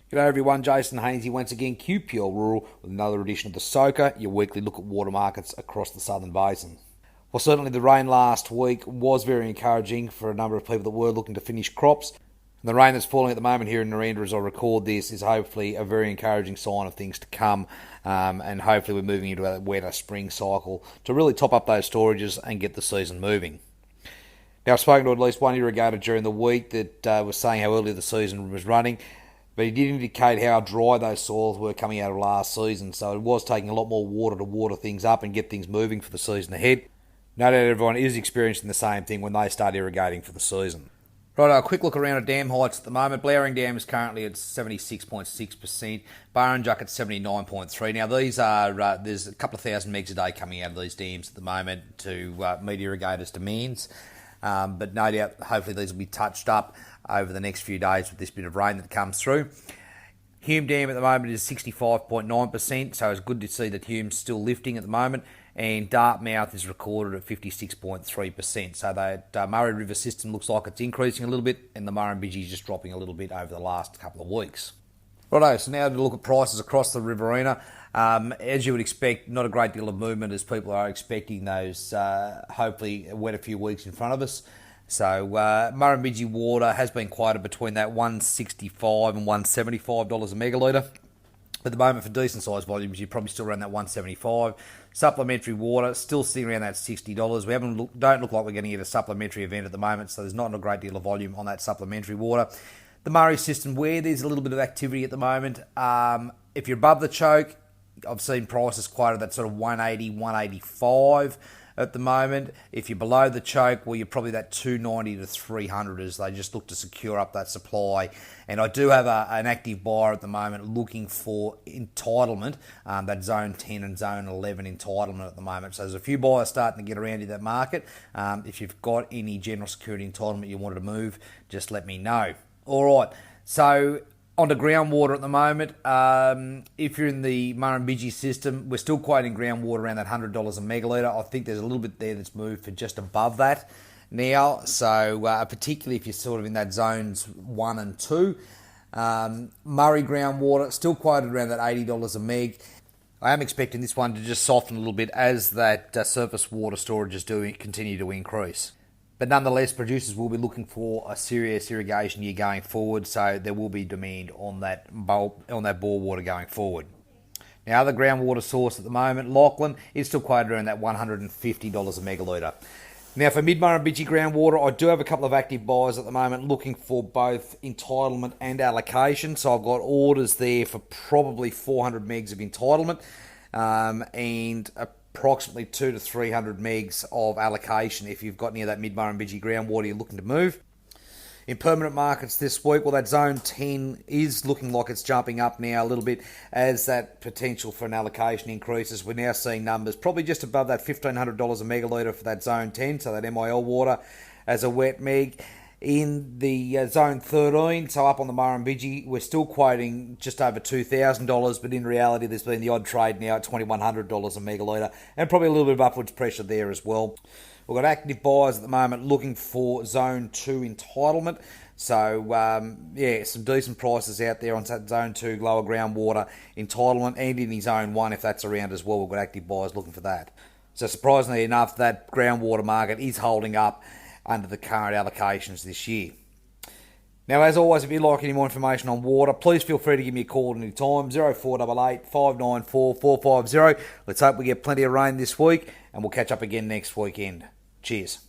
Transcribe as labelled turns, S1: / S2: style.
S1: G'day everyone, Jason Haines here once again, QPL Rural, with another edition of The Soaker, your weekly look at water markets across the Southern Basin. Well, certainly the rain last week was very encouraging for a number of people that were looking to finish crops. And the rain that's falling at the moment here in Narendra as I record this is hopefully a very encouraging sign of things to come, and hopefully we're moving into a wetter spring cycle to really top up those storages and get the season moving. Now, I've spoken to at least one irrigator during the week that was saying how early the season was running, but he did indicate how dry those soils were coming out of last season, so it was taking a lot more water to water things up and get things moving for the season ahead. No doubt everyone is experiencing the same thing when they start irrigating for the season. Right, a quick look around at dam heights at the moment. Blowering Dam is currently at 76.6%, Burrinjuck at 79.3%. Now these are, there's a couple of thousand megs a day coming out of these dams at the moment to meet irrigators' demands. But no doubt, hopefully these will be touched up over the next few days with this bit of rain that comes through. Hume Dam at the moment is 65.9%, so it's good to see that Hume's still lifting at the moment. And Dartmouth is recorded at 56.3%. So that Murray River system looks like it's increasing a little bit, and the Murrumbidgee is just dropping a little bit over the last couple of weeks. Righto, so now to look at prices across the Riverina. As you would expect, not a great deal of movement as people are expecting those, hopefully, a wetter few weeks in front of us. So Murrumbidgee water has been quoted between that $165 and $175 a megalitre. At the moment, for decent sized volumes, you're probably still around that $175. Supplementary water still sitting around that $60. We don't look like we're going to get a supplementary event at the moment, so there's not a great deal of volume on that supplementary water. The Murray system, where there's a little bit of activity at the moment, if you're above the choke, I've seen prices quoted at sort of 180, 185 at the moment. If you're below the choke, well, you're probably that 290 to 300 as they just look to secure up that supply. And I do have an active buyer at the moment looking for entitlement, that zone 10 and zone 11 entitlement at the moment. So there's a few buyers starting to get around in that market. If you've got any general security entitlement you wanted to move, just let me know. All right, so on to groundwater at the moment. If you're in the Murrumbidgee system, we're still quoting groundwater around that $100 a megalitre. I think there's a little bit there that's moved for just above that now. So particularly if you're sort of in that zones 1 and 2. Murray groundwater still quoted around that $80 a meg. I am expecting this one to just soften a little bit as that surface water storages do continue to increase. But nonetheless, producers will be looking for a serious irrigation year going forward, so there will be demand on that bore water going forward. Now, other groundwater source at the moment, Lachlan, is still quoted around that $150 a megalitre. Now, for mid-Murrumbidgee groundwater, I do have a couple of active buyers at the moment looking for both entitlement and allocation. So I've got orders there for probably 400 megs of entitlement and approximately 200 to 300 megs of allocation if you've got near that mid-Murrumbidgee groundwater you're looking to move. In permanent markets this week, well, that zone 10 is looking like it's jumping up now a little bit as that potential for an allocation increases. We're now seeing numbers probably just above that $1,500 a megalitre for that zone 10, so that MIL water as a wet meg. In the zone 13, so up on the Murrumbidgee, we're still quoting just over $2,000, but in reality there's been the odd trade now at $2,100 a megalitre, and probably a little bit of upwards pressure there as well. We've got active buyers at the moment looking for zone 2 entitlement, so some decent prices out there on zone 2 lower groundwater entitlement, and in zone 1 if that's around as well. We've got active buyers looking for that. So surprisingly enough, that groundwater market is holding up under the current allocations this year. Now, as always, if you'd like any more information on water, please feel free to give me a call at any time, 0488 594 450. Let's hope we get plenty of rain this week, and we'll catch up again next weekend. Cheers.